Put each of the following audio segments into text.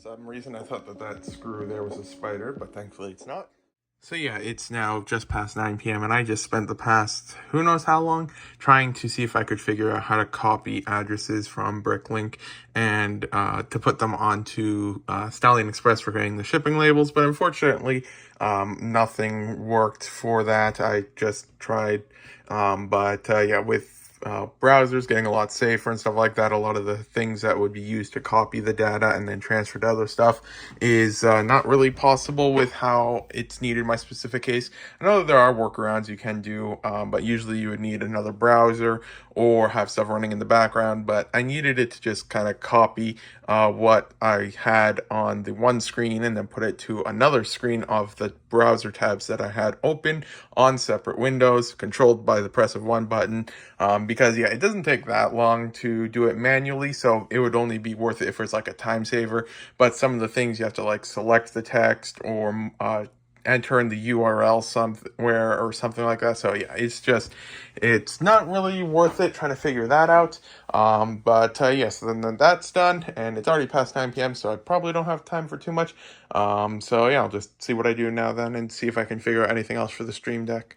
some reason I thought that screw there was a spider, but thankfully it's not. So yeah, it's now just past 9 p.m. and I just spent the past who knows how long trying to see if I could figure out how to copy addresses from Bricklink and to put them onto Stallion Express for getting the shipping labels. But unfortunately, nothing worked for that. I just tried, but yeah, with browsers getting a lot safer and stuff like that, a lot of the things that would be used to copy the data and then transfer to other stuff is not really possible with how it's needed in my specific case. I know that there are workarounds you can do, but usually you would need another browser or have stuff running in the background, but I needed it to just kind of copy what I had on the one screen and then put it to another screen of the browser tabs that I had open on separate windows, controlled by the press of one button, because yeah, it doesn't take that long to do it manually, so it would only be worth it if it's like a time saver. But some of the things you have to like select the text or enter in the URL somewhere or something like that. So yeah, it's not really worth it trying to figure that out. But yes, then that's done, and it's already past 9 p.m., so I probably don't have time for too much. So yeah, I'll just see what I do now then and see if I can figure out anything else for the stream deck.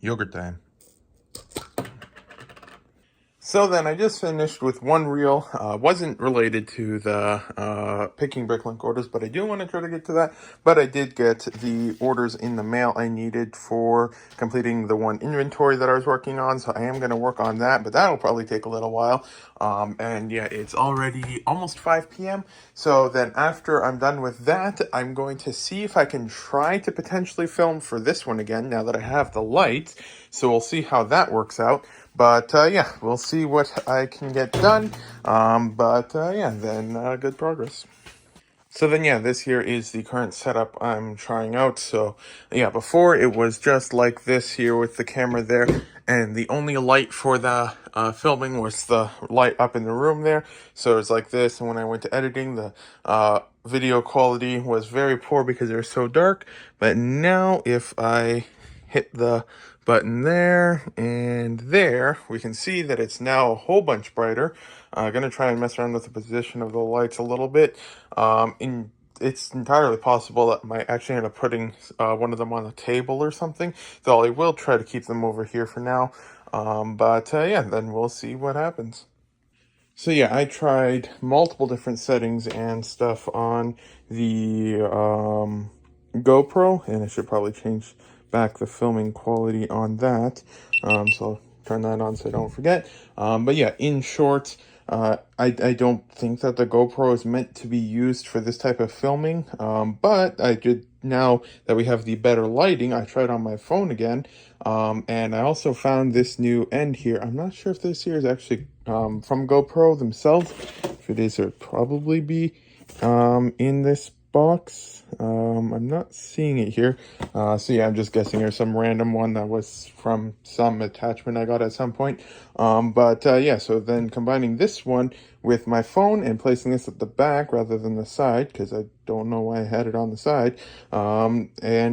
Yogurt time. So then I just finished with one reel, wasn't related to the picking Bricklink orders, but I do want to try to get to that. But I did get the orders in the mail I needed for completing the one inventory that I was working on, so I am going to work on that, but that'll probably take a little while. And yeah, it's already almost 5 p.m., so then after I'm done with that, I'm going to see if I can try to potentially film for this one again, now that I have the lights, so we'll see how that works out. But yeah, we'll see what I can get done. But yeah, then good progress. So then yeah, this here is the current setup I'm trying out. So yeah, before it was just like this here with the camera there, and the only light for the filming was the light up in the room there. So it's like this, and when I went to editing, the video quality was very poor because it was so dark. But now if I hit the button there and there, we can see that it's now a whole bunch brighter. I'm going to try and mess around with the position of the lights a little bit. It's entirely possible that I might actually end up putting one of them on a table or something, though I will try to keep them over here for now. But yeah, then we'll see what happens. So yeah, I tried multiple different settings and stuff on the GoPro, and I should probably change back the filming quality on that. So I'll turn that on so I don't forget. But yeah, in short, I don't think that the GoPro is meant to be used for this type of filming. But I did, now that we have the better lighting, I tried on my phone again. And I also found this new end here. I'm not sure if this here is actually from GoPro themselves. If it is, it would probably be in this box. I'm not seeing it here. So yeah, I'm just guessing there's some random one that was from some attachment I got at some point. But yeah, so then combining this one with my phone and placing this at the back rather than the side, because I don't know why I had it on the side. And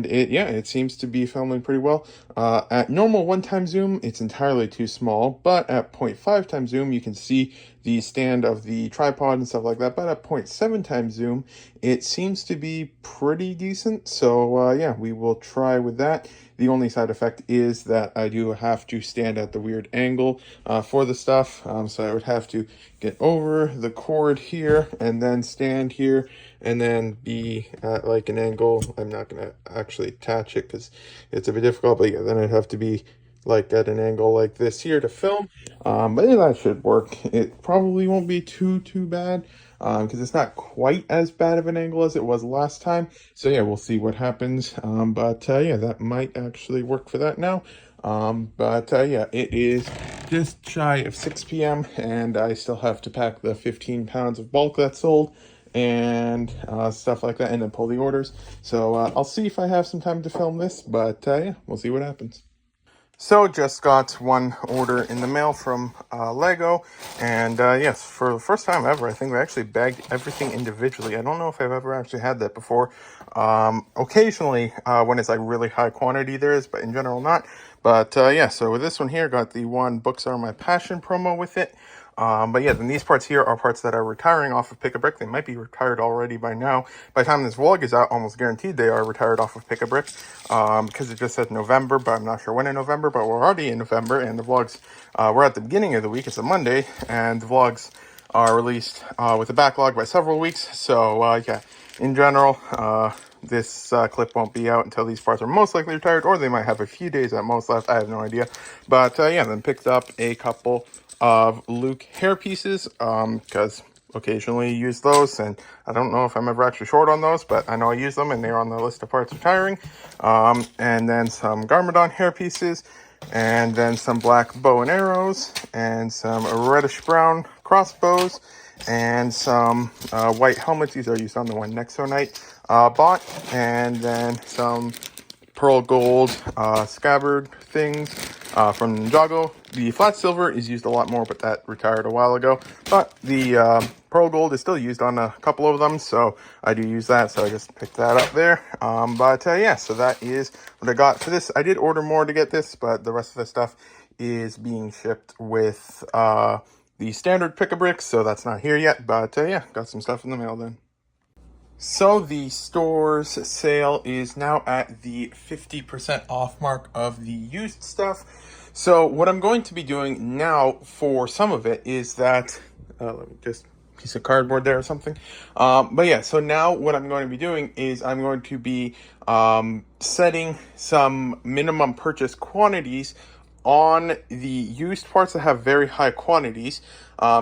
it seems to be filming pretty well. At normal 1x zoom, it's entirely too small, but at 0.5 times zoom, you can see the stand of the tripod and stuff like that. But at 0.7 times zoom, it seems to be pretty decent. So yeah, we will try with that. The only side effect is that I do have to stand at the weird angle for the stuff. So I would have to get over the cord here and then stand here and then be at like an angle. I'm not going to actually attach it because it's a bit difficult, but yeah, then I'd have to be like at an angle like this here to film. But yeah, that should work. It probably won't be too bad because it's not quite as bad of an angle as it was last time. So yeah, we'll see what happens. But yeah, that might actually work for that now. But yeah, it is just shy of 6 p.m. and I still have to pack the 15 pounds of bulk that's sold and stuff like that, and then pull the orders. So I'll see if I have some time to film this, but yeah, we'll see what happens. So just got one order in the mail from Lego, and yes, for the first time ever, I think they actually bagged everything individually. I don't know if I've ever actually had that before. Occasionally, when it's like really high quantity there is, but in general not. But yeah, so with this one here, got the one Books Are My Passion promo with it. But yeah, then these parts here are parts that are retiring off of Pick-a-Brick. They might be retired already by now. By the time this vlog is out, almost guaranteed they are retired off of Pick-a-Brick, because it just said November, but I'm not sure when in November, but we're already in November, and the vlogs, we're at the beginning of the week. It's a Monday, and the vlogs are released with a backlog by several weeks. So yeah, in general, this clip won't be out until these parts are most likely retired, or they might have a few days at most left. I have no idea. But yeah, then picked up a couple of Luke hair pieces, because occasionally use those, and I don't know if I'm ever actually short on those, but I know I use them, and they're on the list of parts retiring. And then some Garmadon hair pieces, and then some black bow and arrows, and some reddish brown crossbows, and some white helmets. These are used on the one Nexo Knight bought, and then some pearl gold scabbard things from Ninjago. The flat silver is used a lot more, but that retired a while ago. But the pearl gold is still used on a couple of them, so I do use that, so I just picked that up there. But yeah, so that is what I got for this. I did order more to get this, but the rest of the stuff is being shipped with the standard Pick-a-Brick, so that's not here yet. But yeah, got some stuff in the mail then. So the store's sale is now at the 50% off mark of the used stuff. So what I'm going to be doing now for some of it is that, let me just, piece of cardboard there or something. But yeah, so now what I'm going to be doing is I'm going to be setting some minimum purchase quantities on the used parts that have very high quantities,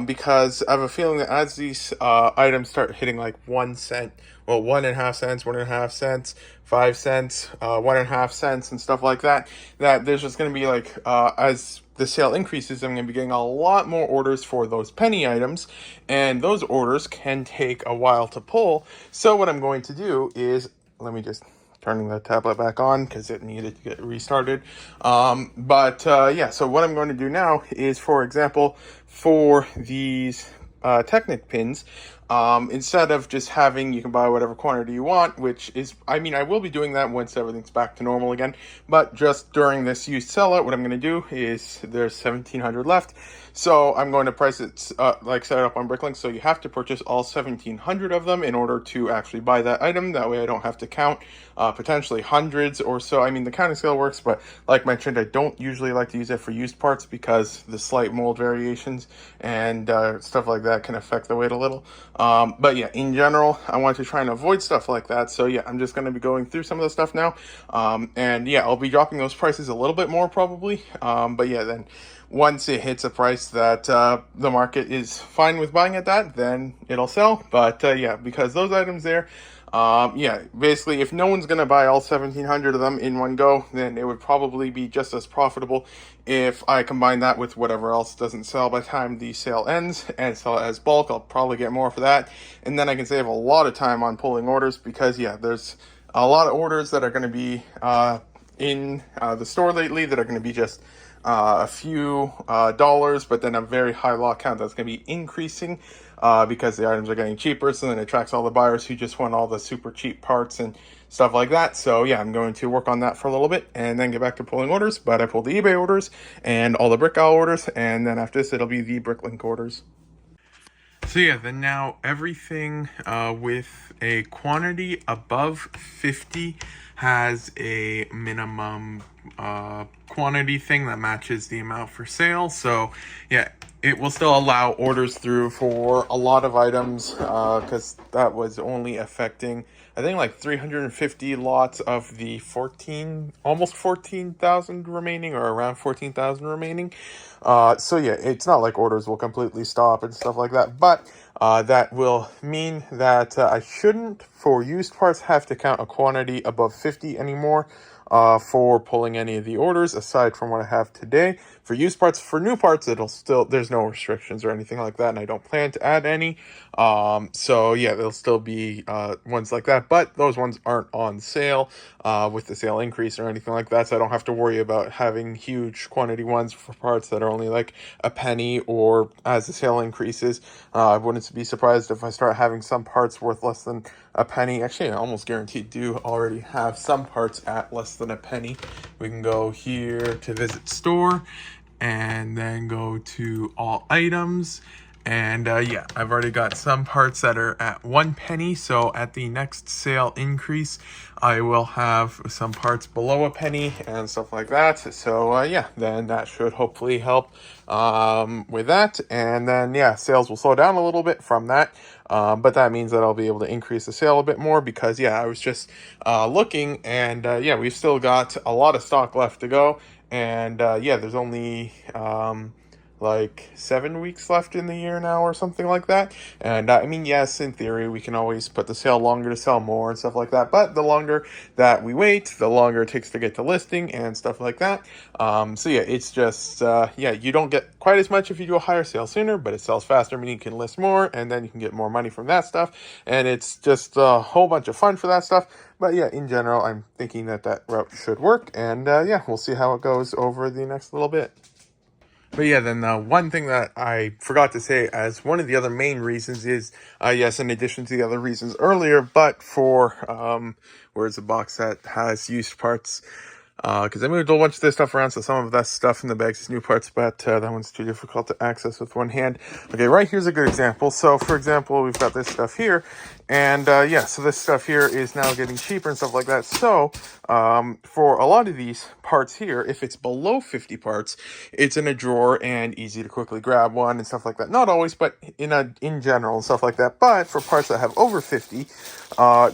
because I have a feeling that as these items start hitting like 1 cent, well, 1.5 cents, 1.5 cents, 5 cents, 1.5 cents, and stuff like that, that there's just going to be like, as the sale increases, I'm going to be getting a lot more orders for those penny items, and those orders can take a while to pull. So what I'm going to do is, let me just turning the tablet back on because it needed to get restarted. But yeah, so what I'm going to do now is, for example, for these Technic pins, instead of just having, you can buy whatever quantity you want, which is, I mean, I will be doing that once everything's back to normal again, but just during this used sellout, what I'm going to do is, there's 1,700 left, so I'm going to price it, like set it up on Bricklink, so you have to purchase all 1,700 of them in order to actually buy that item. That way I don't have to count potentially hundreds or so. I mean, the counting scale works, but like mentioned, I don't usually like to use it for used parts because the slight mold variations and stuff like that can affect the weight a little. But yeah, in general, I want to try and avoid stuff like that. So yeah, I'm just going to be going through some of the stuff now. And yeah, I'll be dropping those prices a little bit more probably. But yeah, then once it hits a price that the market is fine with buying at that, then it'll sell. But yeah, because those items there, yeah, basically, if no one's going to buy all 1,700 of them in one go, then it would probably be just as profitable if I combine that with whatever else doesn't sell by the time the sale ends and sell it as bulk. I'll probably get more for that, and then I can save a lot of time on pulling orders because, yeah, there's a lot of orders that are going to be in the store lately that are going to be just a few dollars, but then a very high lot count that's going to be increasing because the items are getting cheaper, so then it attracts all the buyers who just want all the super cheap parts and stuff like that. So yeah, I'm going to work on that for a little bit and then get back to pulling orders, but I pulled the eBay orders and all the Brick Owl orders, and then after this it'll be the Bricklink orders. So yeah, then now everything with a quantity above 50 has a minimum quantity thing that matches the amount for sale. So yeah, it will still allow orders through for a lot of items because that was only affecting, I think, like 350 lots of the almost 14,000 remaining, or around 14,000 remaining. So yeah, it's not like orders will completely stop and stuff like that, but that will mean that I shouldn't, for used parts, have to count a quantity above 50 anymore for pulling any of the orders, aside from what I have today. For used parts, for new parts, there's no restrictions or anything like that, and I don't plan to add any. So yeah, there'll still be ones like that, but those ones aren't on sale with the sale increase or anything like that, so I don't have to worry about having huge quantity ones for parts that are only like a penny, or as the sale increases, I wouldn't be surprised if I start having some parts worth less than a penny. Actually, I almost guaranteed do already have some parts at less than a penny. We can go here to visit store, and then go to all items. And yeah, I've already got some parts that are at 1 penny. So at the next sale increase, I will have some parts below a penny and stuff like that. So yeah, then that should hopefully help with that. And then yeah, sales will slow down a little bit from that. But that means that I'll be able to increase the sale a bit more because yeah, I was just looking, and yeah, we've still got a lot of stock left to go. And yeah, there's only like 7 weeks left in the year now or something like that. And I mean, yes, in theory, we can always put the sale longer to sell more and stuff like that. But the longer that we wait, the longer it takes to get to listing and stuff like that. So yeah, it's just, yeah, you don't get quite as much if you do a higher sale sooner, but it sells faster, meaning you can list more, and then you can get more money from that stuff. And it's just a whole bunch of fun for that stuff. But yeah, in general, I'm thinking that that route should work. And yeah, we'll see how it goes over the next little bit. But yeah, then one thing that I forgot to say as one of the other main reasons is, yes, in addition to the other reasons earlier, but for, where's a box that has used parts, because I moved a whole bunch of this stuff around, so some of that stuff in the bags is new parts, but that one's too difficult to access with one hand. Okay, right here's a good example. So, for example, we've got this stuff here, and yeah, so this stuff here is now getting cheaper and stuff like that. So, for a lot of these parts here, if it's below 50 parts, it's in a drawer and easy to quickly grab one and stuff like that. Not always, but in general and stuff like that. But for parts that have over 50,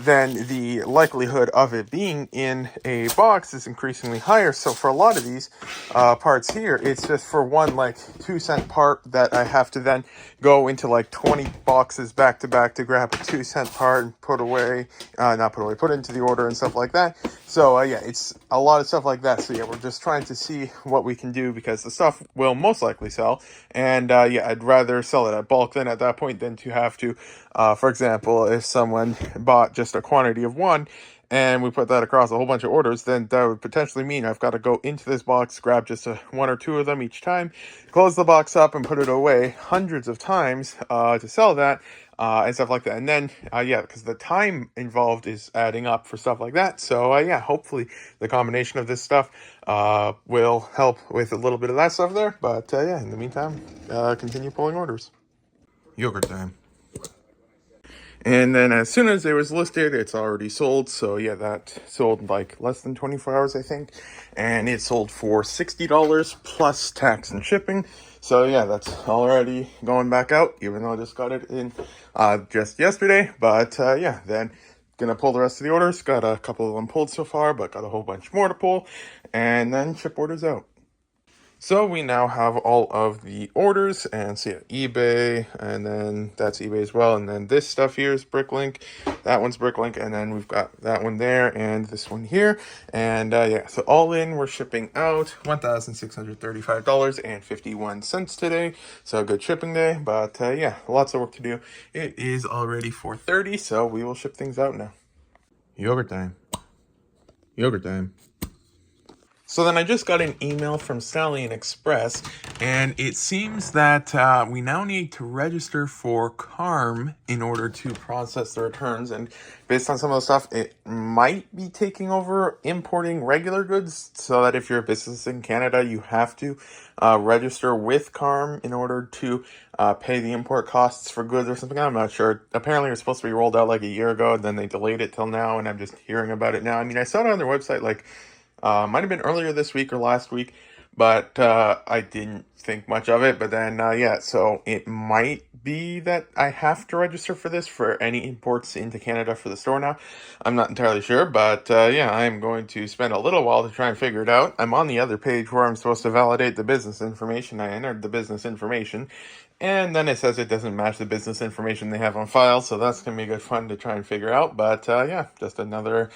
then the likelihood of it being in a box is increasingly higher. So for a lot of these parts here, it's just for one like 2-cent part that I have to then go into like 20 boxes back to back to grab a 2-cent part and put into the order and stuff like that. So yeah, it's a lot of stuff like that. So yeah, we're just trying to see what we can do because the stuff will most likely sell. And yeah, I'd rather sell it at bulk then at that point than to have to, for example, if someone bought just a quantity of one and we put that across a whole bunch of orders, then that would potentially mean I've got to go into this box, grab just one or two of them each time, close the box up and put it away hundreds of times to sell that. And stuff like that. And then, yeah, because the time involved is adding up for stuff like that. So, yeah, hopefully the combination of this stuff will help with a little bit of that stuff there. But, yeah, in the meantime, continue pulling orders. Yogurt time. And then as soon as it was listed, it's already sold. So yeah, that sold like less than 24 hours, I think. And it sold for $60 plus tax and shipping. So yeah, that's already going back out, even though I just got it in just yesterday. But yeah, then gonna pull the rest of the orders. Got a couple of them pulled so far, but got a whole bunch more to pull. And then ship orders out. So we now have all of the orders, and so yeah, eBay, and then that's eBay as well, and then this stuff here is Bricklink, that one's Bricklink, and then we've got that one there, and this one here, and yeah, so all in, we're shipping out $1,635.51 today, so good shipping day, but yeah, lots of work to do. It is already 4:30, so we will ship things out now. Yogurt time. Yogurt time. So then I just got an email from Stallion Express, and it seems that we now need to register for CARM in order to process the returns. And based on some of the stuff, it might be taking over importing regular goods, so that if you're a business in Canada, you have to register with CARM in order to pay the import costs for goods or something. I'm not sure. Apparently, it was supposed to be rolled out like a year ago, and then they delayed it till now, and I'm just hearing about it now. I mean, I saw it on their website like might have been earlier this week or last week, but I didn't think much of it. But then, yeah, so it might be that I have to register for this for any imports into Canada for the store now. I'm not entirely sure, but yeah, I'm going to spend a little while to try and figure it out. I'm on the other page where I'm supposed to validate the business information. I entered the business information, and then it says it doesn't match the business information they have on file, so that's going to be good fun to try and figure out. But yeah, just another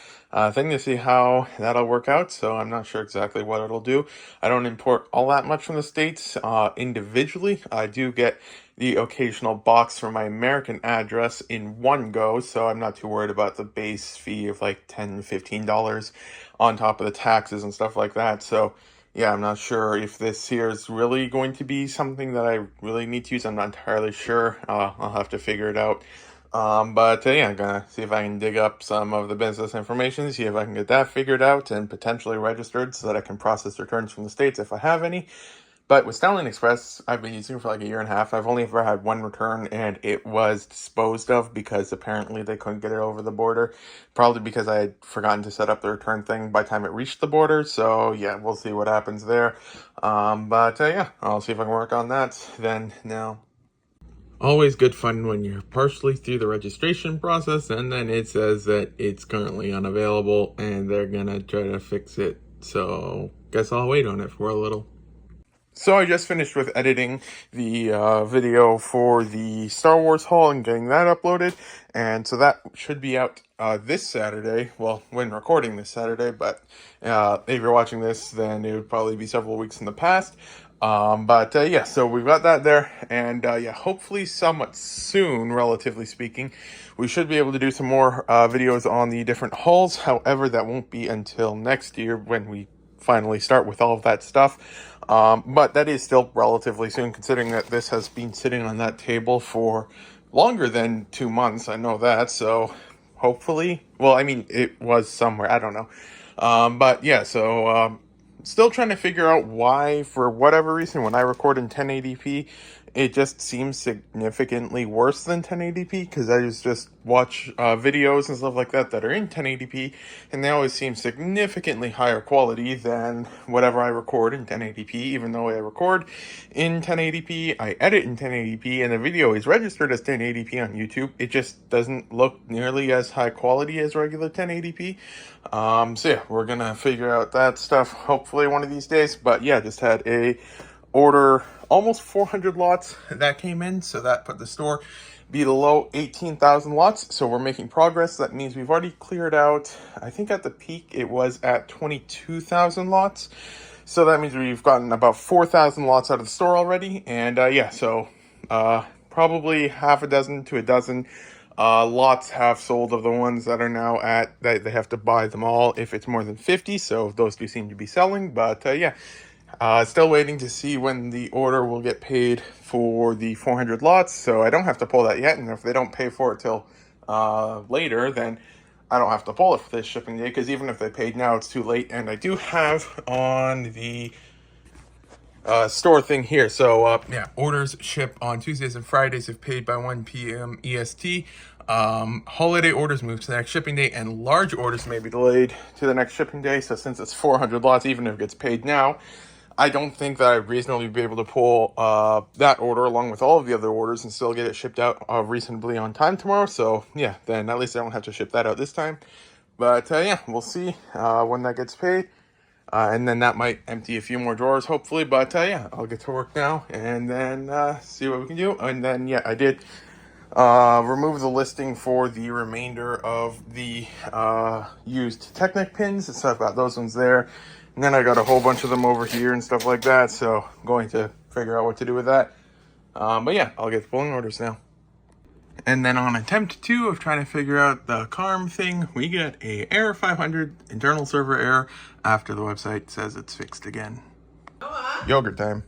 thing to see how that'll work out, so I'm not sure exactly what it'll do. I don't import all that much from the States individually. I do get the occasional box from my American address in one go, so I'm not too worried about the base fee of like $10, $15 on top of the taxes and stuff like that. So yeah, I'm not sure if this here is really going to be something that I really need to use. I'm not entirely sure. I'll have to figure it out. But yeah, I'm gonna see if I can dig up some of the business information, see if I can get that figured out and potentially registered so that I can process returns from the States if I have any. But with Styling Express, I've been using it for like a year and a half. I've only ever had one return, and it was disposed of because apparently they couldn't get it over the border. Probably because I had forgotten to set up the return thing by the time it reached the border. So yeah, we'll see what happens there. But yeah, I'll see if I can work on that then now. Always good fun when you're partially through the registration process and then it says that it's currently unavailable and they're gonna try to fix it. So guess I'll wait on it for a little. So I just finished with editing the video for the Star Wars haul and getting that uploaded. And so that should be out this Saturday. Well, when recording this Saturday, but if you're watching this, then it would probably be several weeks in the past. But yeah, so we've got that there. And yeah, hopefully somewhat soon, relatively speaking, we should be able to do some more videos on the different hauls. However, that won't be until next year when we finally start with all of that stuff. But that is still relatively soon, considering that this has been sitting on that table for longer than 2 months. I know that, so hopefully, well, I mean, it was somewhere, I don't know. But yeah, so still trying to figure out why, for whatever reason, when I record in 1080p, it just seems significantly worse than 1080p, because I just watch videos and stuff like that that are in 1080p, and they always seem significantly higher quality than whatever I record in 1080p, even though I record in 1080p, I edit in 1080p, and the video is registered as 1080p on YouTube. It just doesn't look nearly as high quality as regular 1080p. So yeah, we're gonna figure out that stuff hopefully one of these days. But yeah, just had a order almost 400 lots that came in, so that put the store below 18,000 lots. So we're making progress. That means we've already cleared out, I think at the peak it was at 22,000 lots. So that means we've gotten about 4,000 lots out of the store already. And yeah, so probably half a dozen to a dozen lots have sold of the ones that are now at, that they have to buy them all if it's more than 50. So those do seem to be selling. But yeah, still waiting to see when the order will get paid for the 400 lots. So I don't have to pull that yet. And if they don't pay for it till later, then I don't have to pull it for this shipping day, because even if they paid now, it's too late. And I do have on the store thing here. So yeah, orders ship on Tuesdays and Fridays if paid by 1 p.m. EST. Holiday orders move to the next shipping day, and large orders may be delayed to the next shipping day. So since it's 400 lots, even if it gets paid now, I don't think that I'd reasonably be able to pull that order along with all of the other orders and still get it shipped out reasonably on time tomorrow. So yeah, then at least I don't have to ship that out this time. But yeah, we'll see when that gets paid. And then that might empty a few more drawers, hopefully. But yeah, I'll get to work now and then see what we can do. And then yeah, I did remove the listing for the remainder of the used Technic pins. So I've got those ones there. And then I got a whole bunch of them over here and stuff like that. So I'm going to figure out what to do with that. But yeah, I'll get the pulling orders now. And then on attempt 2 of trying to figure out the CARM thing, we get a error 500 internal server error after the website says it's fixed again. Yogurt time.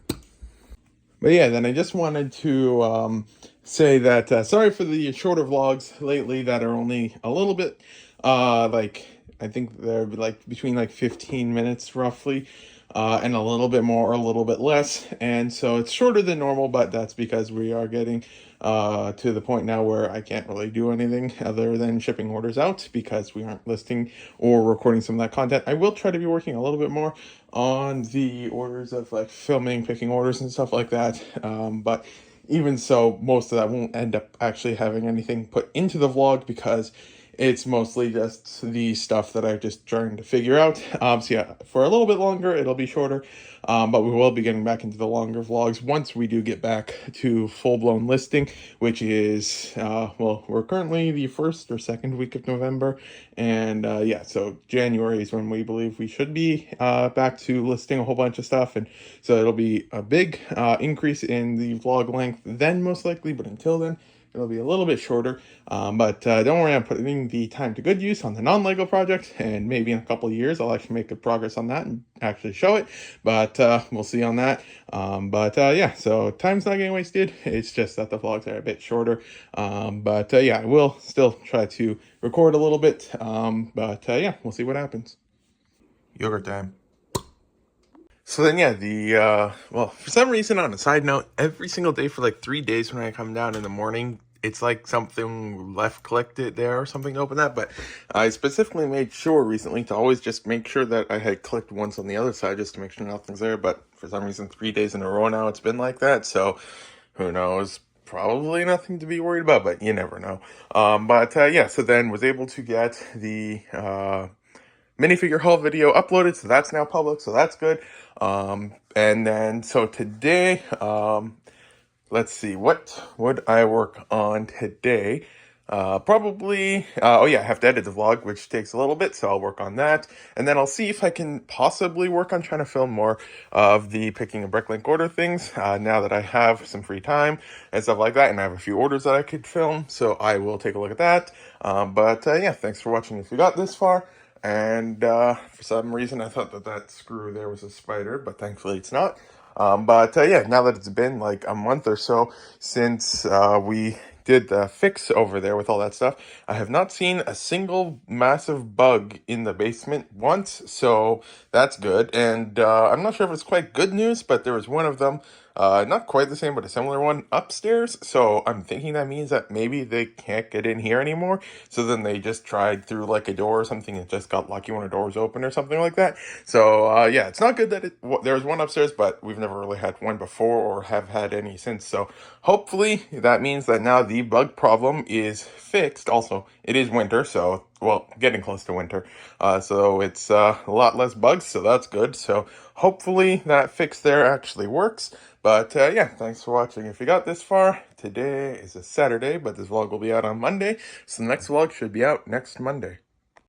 But yeah, then I just wanted to say that sorry for the shorter vlogs lately that are only a little bit like, I think they're like between like 15 minutes roughly, and a little bit more or a little bit less. And so it's shorter than normal, but that's because we are getting to the point now where I can't really do anything other than shipping orders out because we aren't listing or recording some of that content. I will try to be working a little bit more on the orders of like filming, picking orders and stuff like that. But even so, most of that won't end up actually having anything put into the vlog because it's mostly just the stuff that I'm just trying to figure out. So yeah, for a little bit longer, it'll be shorter. But we will be getting back into the longer vlogs once we do get back to full-blown listing, which is, well, we're currently the 1st or 2nd week of November. And yeah, so January is when we believe we should be back to listing a whole bunch of stuff. And so it'll be a big increase in the vlog length then, most likely. But until then, it'll be a little bit shorter, but don't worry, I'm putting the time to good use on the non-Lego project, and maybe in a couple of years I'll actually make good progress on that and actually show it, but we'll see on that. But yeah, so time's not getting wasted, it's just that the vlogs are a bit shorter, but yeah, I will still try to record a little bit, but yeah, we'll see what happens. Yogurt time. So then, yeah, well, for some reason, on a side note, every single day for like 3 days when I come down in the morning, it's like something left clicked it there or something to open that. But I specifically made sure recently to always just make sure that I had clicked once on the other side just to make sure nothing's there. But for some reason, 3 days in a row now, it's been like that. So who knows? Probably nothing to be worried about, but you never know. Yeah, so then was able to get the minifigure haul video uploaded, so that's now public, so that's good. And then so today, let's see, what would I work on today? Probably, oh yeah, I have to edit the vlog, which takes a little bit, so I'll work on that. And then I'll see if I can possibly work on trying to film more of the picking a bricklink order things, now that I have some free time and stuff like that, and I have a few orders that I could film, so I will take a look at that. Yeah, thanks for watching if you got this far. And for some reason, I thought that screw there was a spider, but thankfully it's not. Yeah, now that it's been like a month or so since we did the fix over there with all that stuff, I have not seen a single massive bug in the basement once, so that's good. And I'm not sure if it's quite good news, but there was one of them, not quite the same, but a similar one upstairs. So I'm thinking that means that maybe they can't get in here anymore. So then they just tried through like a door or something and just got lucky when a door's open or something like that. So yeah, it's not good that there was one upstairs, but we've never really had one before or have had any since. So hopefully that means that now the bug problem is fixed. Also, it is winter, so well, getting close to winter. So it's a lot less bugs, so that's good. So hopefully that fix there actually works. But yeah, thanks for watching. If you got this far, today is a Saturday, but this vlog will be out on Monday. So the next vlog should be out next Monday.